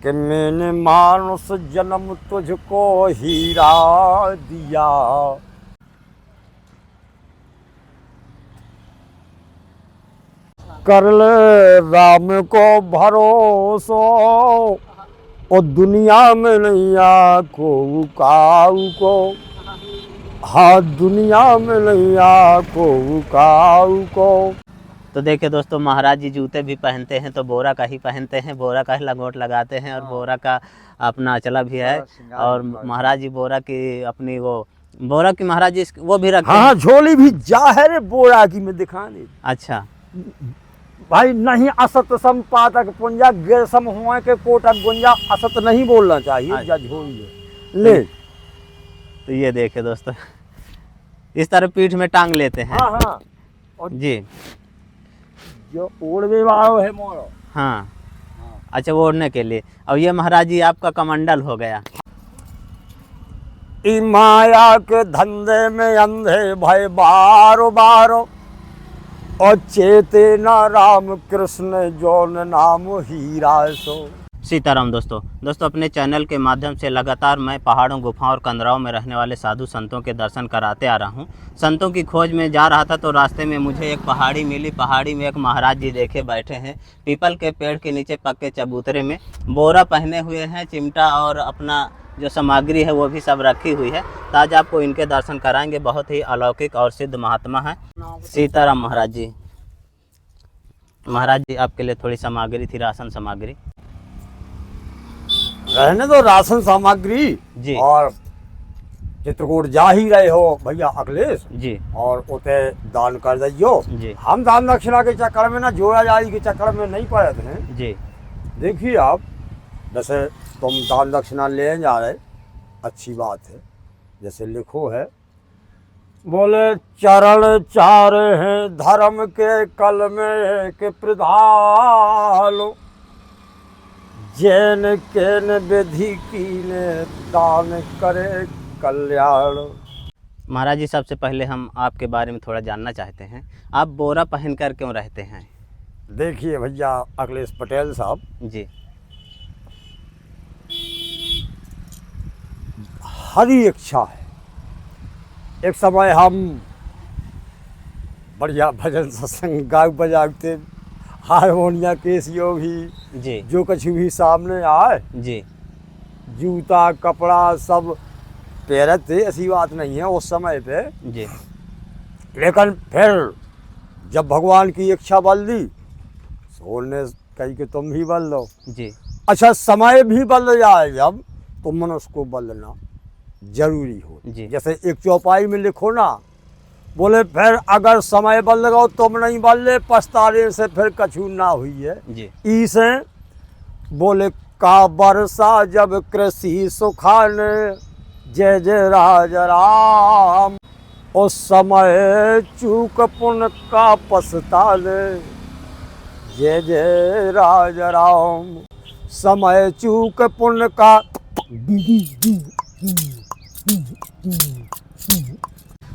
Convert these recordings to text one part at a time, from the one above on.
कि मैंने मानुष जन्म तुझको हीरा दिया। कर ले राम को भरोसो, और दुनिया में नैया को काऊ को। हाँ, दुनिया में नैया को काऊ को। तो देखिए दोस्तों, महाराज जी जूते भी पहनते हैं तो बोरा का ही पहनते हैं, बोरा का ही लंगोट लगाते हैं और बोरा का अपना अचला भी है। और महाराज जी बोरा की अपनी वो बोरा की महाराज जी वो भी रखते हाँ, हैं। झोली भी जाहिर बोरा की में दिखाने। अच्छा भाई नहीं असत संपादक पुंजा गिर सम हुआ के कोटक गुंजा, असत नहीं बोलना चाहिए। जा झोली ले। तो ये देखिए दोस्तों, इस तरह पीठ में टांग लेते हैं। हाँ हाँ। और जी जो ओढ़वे वाला है मोरो। हाँ, अच्छा वो ओढ़ने के लिए। और ये महाराज जी आपका कमंडल हो गया। ई माया के धंधे में अंधे भय बारो बारो, और चेते न राम कृष्ण जौन नाम हीरा सो। सीताराम दोस्तों अपने चैनल के माध्यम से लगातार मैं पहाड़ों, गुफाओं और कंदराओं में रहने वाले साधु संतों के दर्शन कराते आ रहा हूँ। संतों की खोज में जा रहा था तो रास्ते में मुझे एक पहाड़ी मिली। पहाड़ी में एक महाराज जी देखे बैठे हैं पीपल के पेड़ के नीचे पक्के चबूतरे में, बोरा पहने हुए हैं, चिमटा और अपना जो सामग्री है वो भी सब रखी हुई है। तो आज आपको इनके दर्शन कराएंगे। बहुत ही अलौकिक और सिद्ध महात्मा है। सीताराम महाराज जी। महाराज जी आपके लिए थोड़ी सामग्री थी, राशन सामग्री। रहने दो राशन सामग्री जी। और चित्रकूट जा ही रहे हो भैया अखिलेश जी। और उते दान कर दियो जी। हम दान दक्षिणा के चक्कर में ना, जोड़ा जारी के चक्कर में नहीं पड़े थे जी। देखिए आप, जैसे तुम दान दक्षिणा ले जा रहे, अच्छी बात है। जैसे लिखो है, बोले चरण चार हैं धर्म के कल में के प्रधालो, जैन केन विधि की ने दान करे कल्याण। महाराज जी सबसे पहले हम आपके बारे में थोड़ा जानना चाहते हैं। आप बोरा पहनकर क्यों रहते हैं? देखिए भैया अखिलेश पटेल साहब, जी। हरी इच्छा है। एक समय हम बढ़िया भजन सत्संग गाय बजाते, हारमोनिया केसियो भी जी। जो कुछ भी सामने आए, जी। जूता कपड़ा सब पहने थे, ऐसी बात नहीं है उस समय पे। जी। लेकिन फिर जब भगवान की इच्छा बल दी, सोने कही कि तुम भी बल दो। जी। अच्छा, समय भी बदल जाए जब, तो मनुष्य को बदलना जरूरी हो। जी। जैसे एक चौपाई में लिखो ना, बोले फिर अगर समय बदल गो तुम नहीं बदले, पछताने से फिर कछु ना हुई है। जी। इसे बोले का बरसा जब कृषि सुखाने, जय जय राज राम, उस समय चूक पुण्य का पछताने, जय जय राज राम, समय चूक पुण्य का।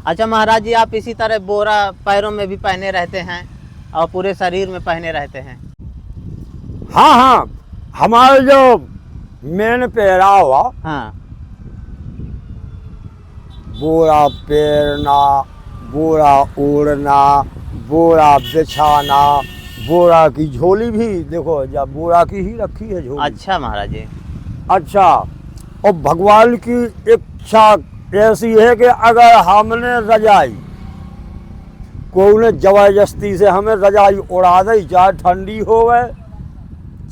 अच्छा महाराज जी, आप इसी तरह बोरा पैरों में भी पहने रहते हैं और पूरे शरीर में पहने रहते हैं? हाँ हाँ, हमारे जो मेन पहराव हुआ, हाँ। बोरा पेरना, बोरा ओढ़ना, बोरा बिछाना, बोरा की झोली भी देखो, जब बोरा की ही रखी है झोली। अच्छा महाराज जी। अच्छा, और भगवान की इच्छा ऐसी है कि अगर हमने रजाई, कोई ने जबरदस्ती से हमें रजाई उड़ा दी, चाहे ठंडी होवे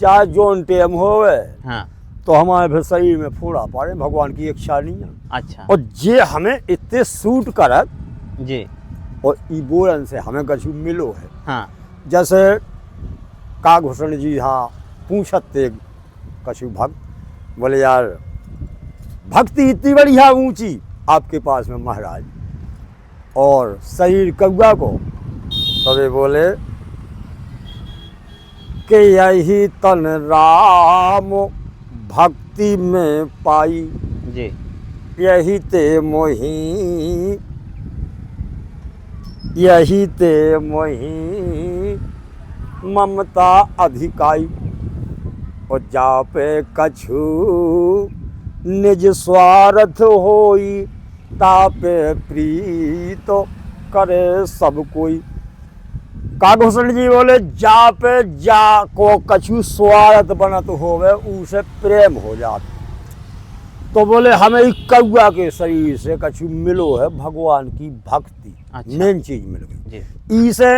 चाहे जोन टेम होवे, हाँ। तो हमारे फिर शरीर में फोड़ा पड़े, भगवान की इच्छा नहीं है। अच्छा। और ये हमें इतने सूट करत जी। और ई बोरन से हमें कछु मिलो है। हाँ। जैसे काघूषण जी हाँ पूछते कछु भक्त, बोले यार भक्ति इतनी बढ़िया ऊंची आपके पास में महाराज, और शरीर कौआ को, तभी बोले कि यही तन राम भक्ति में पाई, जी। यही ते मोही, यही ते मोही ममता अधिकाई। और जा पे कछु निज स्वार्थ होई, तापे प्रीत करे सब कोई। काकभूषण जी बोले जा पे जा को कछु स्वार्थ बनत होवे, उसे प्रेम हो जात। तो बोले हमें एक कौआ के शरीर से कछु मिलो है भगवान की भक्ति। अच्छा। मेन चीज मिल गई जी। इसे,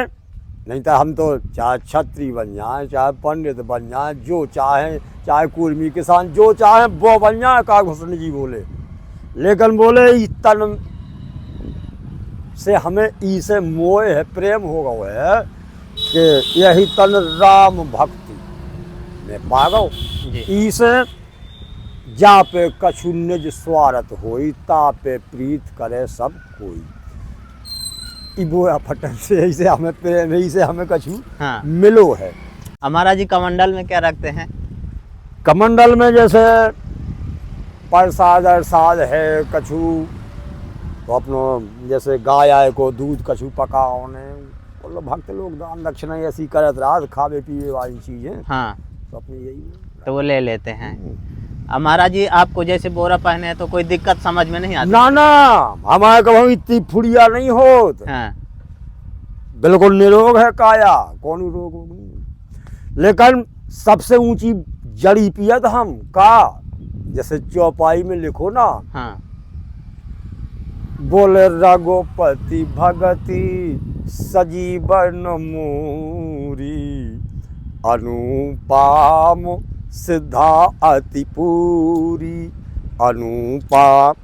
नहीं तो हम तो चाहे छत्री बन जाए, चाहे पंडित बन जाए, जो चाहे, चाहे कुर्मी किसान, जो चाहे वो बन जाए। काकभूषण जी बोले, लेकिन बोले इस तन से हमें इसे मोह है, प्रेम हो गया है कि यही तन राम भक्ति में पा गो। इसे जा पे कछु निज स्वार्थ होई, ता पे प्रीत करे सब कोई। बोया फटन से ऐसे हमें प्रेम है, इसे हमें कछु हाँ। मिलो है। हमारा जी कमंडल में क्या रखते हैं? कमंडल में जैसे प्रसाद अरसाद है, कछु तो अपनो जैसे गाय आए को दूध कछु पकाओ ने, मतलब भक्त लोग दान दक्षिणा ऐसी करत रहा, खावे पिए वाली चीजें। हाँ। तो अपने यही तो वो ले लेते हैं। हमारा जी आपको जैसे बोरा पहने हैं तो कोई दिक्कत समझ में नहीं आती? ना ना, हमारे कभी इतनी फुड़िया नहीं होत। हाँ। बिल्कुल निरोग है काया, कौन रोग नहीं। लेकिन सबसे ऊंची जड़ी पियत हम का, जैसे चौपाई में लिखो ना। हाँ। बोले रघुपति भगति सजीवन मूरी, अनुपाम सिद्धा अति पूरी, अनुपाम।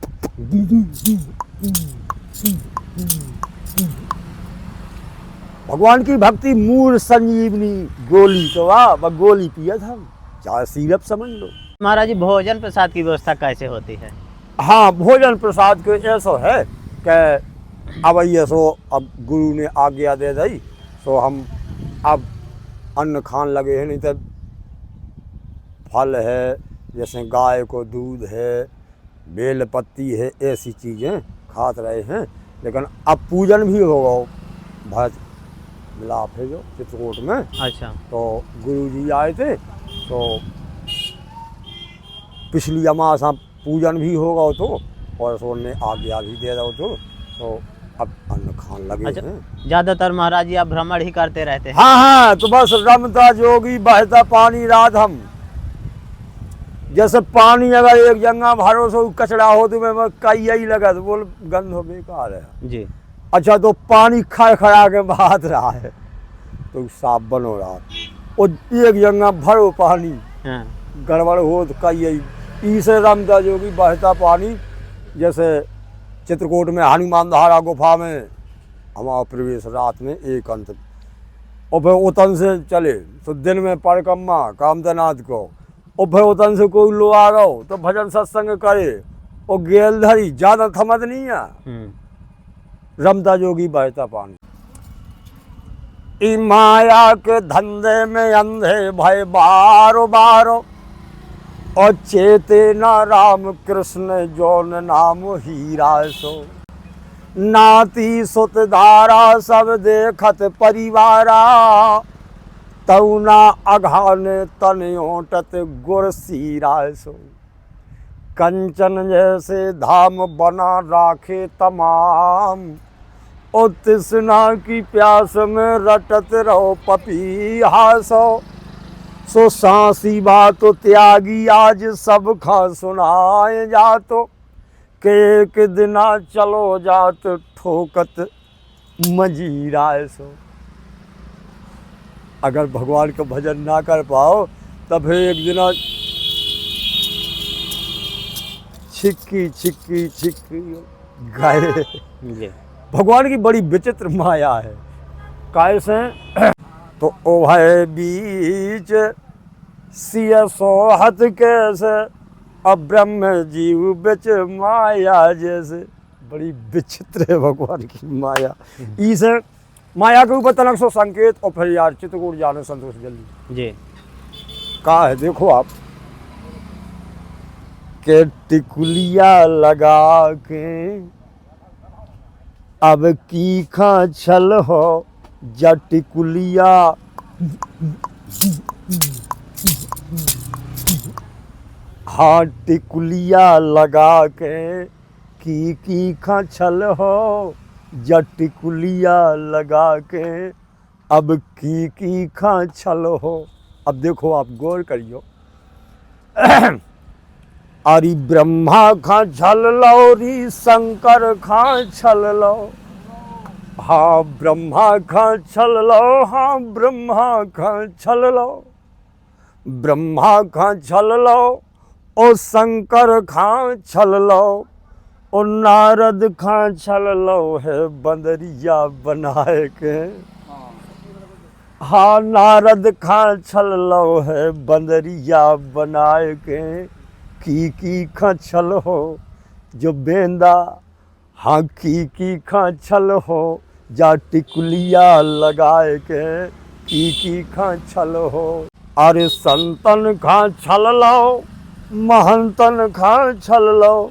भगवान की भक्ति मूल संजीवनी गोली, तो वाह गोली पियत हम, चाहे सिरप समझ लो। महाराज जी भोजन प्रसाद की व्यवस्था कैसे होती है? हाँ, भोजन प्रसाद के ऐसा है कि अब ये सो अब गुरु ने आज्ञा दे दी, सो हम अब अन्न खान लगे हैं। नहीं तो फल है, जैसे गाय को दूध है, बेल पत्ती है, ऐसी चीज़ें खात रहे हैं। लेकिन अब पूजन भी होगा, भरत मिलाप है जो चित्रकूट में। अच्छा। तो गुरु जी आए थे, तो पिछली अमास पूजन भी होगा तो, और सो ने आज्ञा भी दे दो तो अब अन्न खान लगे अच्छा। हैं। ज्यादातर महाराज जी आप भ्रमण ही करते रहते हैं? हाँ हाँ, तो बस रमता जोगी बहता पानी रात हम। जैसे पानी अगर एक जंगा भरो सो कचड़ा हो तो मैं कई यही लगा, तो बोल गंध हो बेकार है जी। अच्छा, तो पानी खड़ खड़ा के बहात रहा है तो साफ बनो रहा, और एक जंगा भरो पानी हाँ। गड़बड़ हो तो कई यही। इसे रमता जोगी बहता पानी, जैसे चित्रकूट में हनुमान धारा गुफा में हमारा प्रवेश रात में एक अंत, और फिर उतन से चले तो दिन में परिक्रमा कामतनाथ को, और फिर उतन से कोई लो आ गो तो भजन सत्संग करे, और गेल धरी ज़्यादा थमत नहीं है। रमता जोगी बहता पानी। ई माया के धंधे में अंधे भय बारो बारो, और चेते न राम कृष्ण जौन नाम हीरा सो। नाती सुत धारा सब देखत परिवारा, तौना अघान तन ओटत गुर सीरा सो। कंचन जैसे धाम बना राखे तमाम, और तृष्णा की प्यास में रटत रहो पपीहा सो। सो सांसी बात त्यागी आज सब खा सुनाए जातो, के एक दिना चलो जात ठोकत मजीरा सो। अगर भगवान का भजन ना कर पाओ तब फिर एक दिना छिक्की छिक्की छिक्की गए। भगवान की बड़ी विचित्र माया है। कैसे? तो ओ भय बीच सिय सोहत कैसे, अब ब्रह्म जीव बिच माया जैसे। बड़ी विचित्र है भगवान की माया। इसे माया के ऊपर तनक सो संकेत, और फिर यार चित्रकूट जाने संतोष जल्दी जी। कहा है देखो आप, के टिकुलिया लगा के अब की खा छल हो, जा टिकुलिया हाँ टिकुलिया लगा के की खा छल हो, जब टिकुलिया लगा के अब की खा छल हो। अब देखो आप गौर करियो, अरे ब्रह्मा खा छल लो री शंकर खा छल लो, हाँ ब्रह्मा खा छल लो, हाँ ब्रह्मा खा छल लो, ब्रह्मा खा छल लो ओ शंकर खा छल लो, ओ नारद खा छल लो है बंदरिया बनाए के, हाँ नारद खा छल लो है बंदरिया बनाए के, की खा छल हो जो बेंदा, हाँ की खा छल हो जा टिकुलिया लगाए के, की खा छल हो। अरे संतन खा छल लो, महंतन खा छल लो,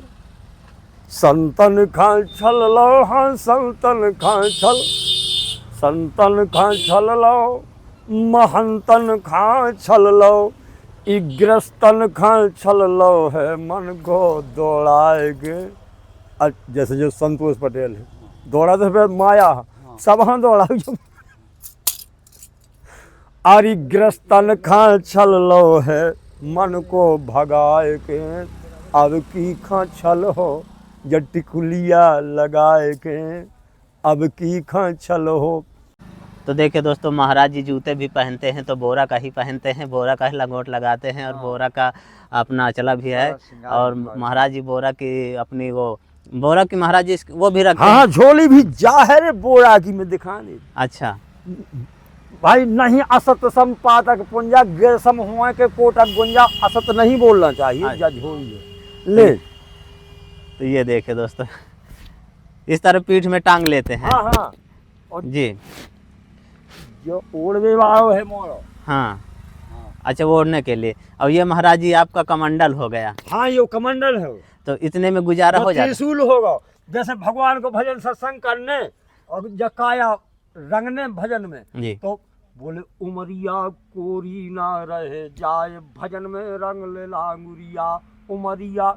संतन खा छल लो, हाँ संतन खा छल, संतन खा छल लो, महंतन खा छल लो, इग्रस्तन खा छल लो है मन को दौड़ाएगे। जैसे जो संतोष पटेल है, दौड़ा तो फिर माया सब हाँ दौड़ा। आरी ग्रस्तन खा छल लो है मन को भगाए के, अब की खा छल हो जब टिकुलिया लगाए के, अब की खा छल हो। तो देखिए दोस्तों, महाराज जी जूते भी पहनते हैं तो बोरा का ही पहनते हैं, बोरा का ही लंगोट लगाते हैं और बोरा का अपना चला भी है। और महाराज जी बोरा की अपनी वो बोरा की महाराज जी वो भी रखते हाँ हैं। झोली भी जाहिर बोरा की में दिखाने। अच्छा भाई नहीं असत संपादक पुंजा गिरसम हुआ के कोटक गुंजा, असत नहीं बोलना चाहिए। जा झोली ले तो ये देखे दोस्तों, इस तरह पीठ में टांग लेते हैं। हाँ हाँ और जी जो ओढ़वे वाला है मोरो। हाँ अच्छा, वो ओढ़ने के लिए। अब ये महाराज जी आपका कमंडल हो गया। हाँ ये कमंडल है, तो इतने में गुजारा हो जाता है। त्रिशूल होगा, जैसे भगवान को भजन सत्संग करने और जकाया रंगने भजन में जी तो बोले उमरिया कोरी ना रहे जाए, भजन में रंग ले लांगुरिया उमरिया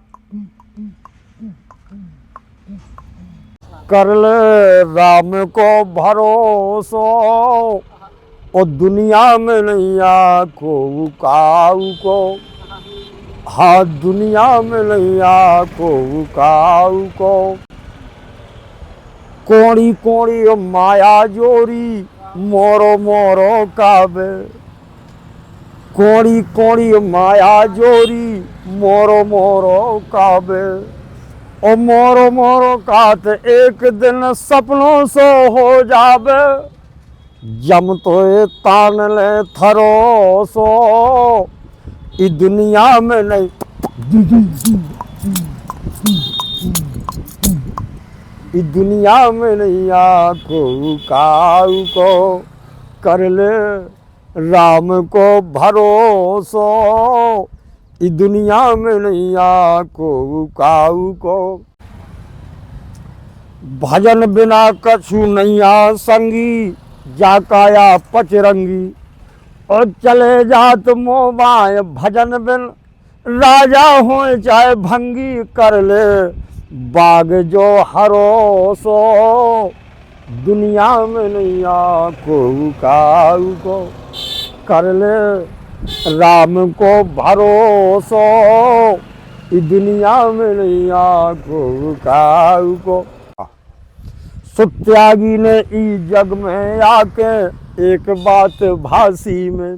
कर ले राम को भरोसो, और दुनिया में नहीं आको काऊ को, हाँ दुनिया में नहीं आको काऊ को, कोड़ी कोड़ी माया जोरी मोरो मोरो काबे, कोड़ी कोड़ी माया जोरी मोरो मोरो काबे, ओ मोरो मोरो कात एक दिन सपनों सो हो जाबे, जम तो ये तान ले थरो सो, इस दुनिया में नहीं इस दुनिया में नहीं आको काऊ को, कर ले राम को भरोसो, इस दुनिया में नहीं आको काऊ को। भजन बिना कछु नहीं आ संगी, जाकाया पचरंगी, और चले जात मोबाए भजन बिन राजा हो चाहे भंगी, कर ले बाग जो हरोसो, दुनिया में नहीं आको काऊ को, कर ले राम को भरोसो, इस दुनिया में नहीं आको काऊ को। सुत्यागी ने ई जग में आके एक बात भासी में,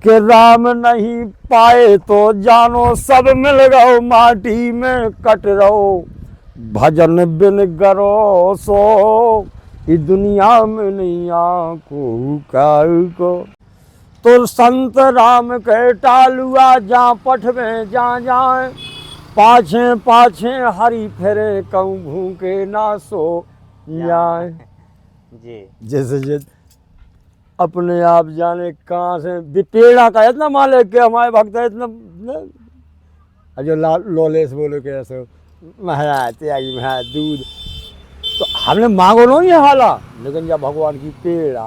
कि राम नहीं पाए तो जानो सब मिल गओ माटी में कट रहो, भजन बिन गरो सो, इस दुनिया में नहीं आको काऊ को। तो संत राम के टालुआ जा पठ में जा जाए, पाछे पाछे हरी फेरे कहूँ भूखे ना सो जाए। जी जैसे अपने आप जाने कहाँ से पेड़ा का इतना मालिक के हमारे भक्त है इतना जो लोलेस बोलो के ऐसे महाराज त्यागी महाराज दूध, तो हमने मांगो नहीं हाला, लेकिन जब भगवान की पेड़ा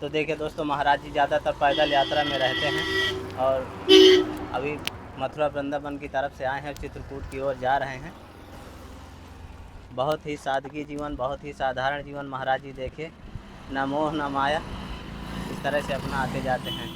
तो देखिए दोस्तों, महाराज जी ज़्यादातर पैदल यात्रा में रहते हैं और अभी मथुरा वृंदावन की तरफ से आए हैं, चित्रकूट की ओर जा रहे हैं। बहुत ही सादगी जीवन, बहुत ही साधारण जीवन महाराज जी देखिए, ना मोह ना माया, इस तरह से अपना आते जाते हैं।